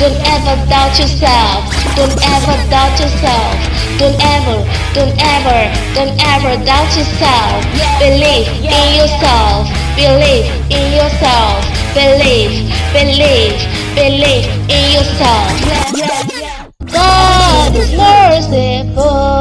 Don't ever doubt yourself. Don't ever doubt yourself. Don't ever doubt yourself. Believe in yourself. Believe in yourself. Believe in yourself. God is merciful.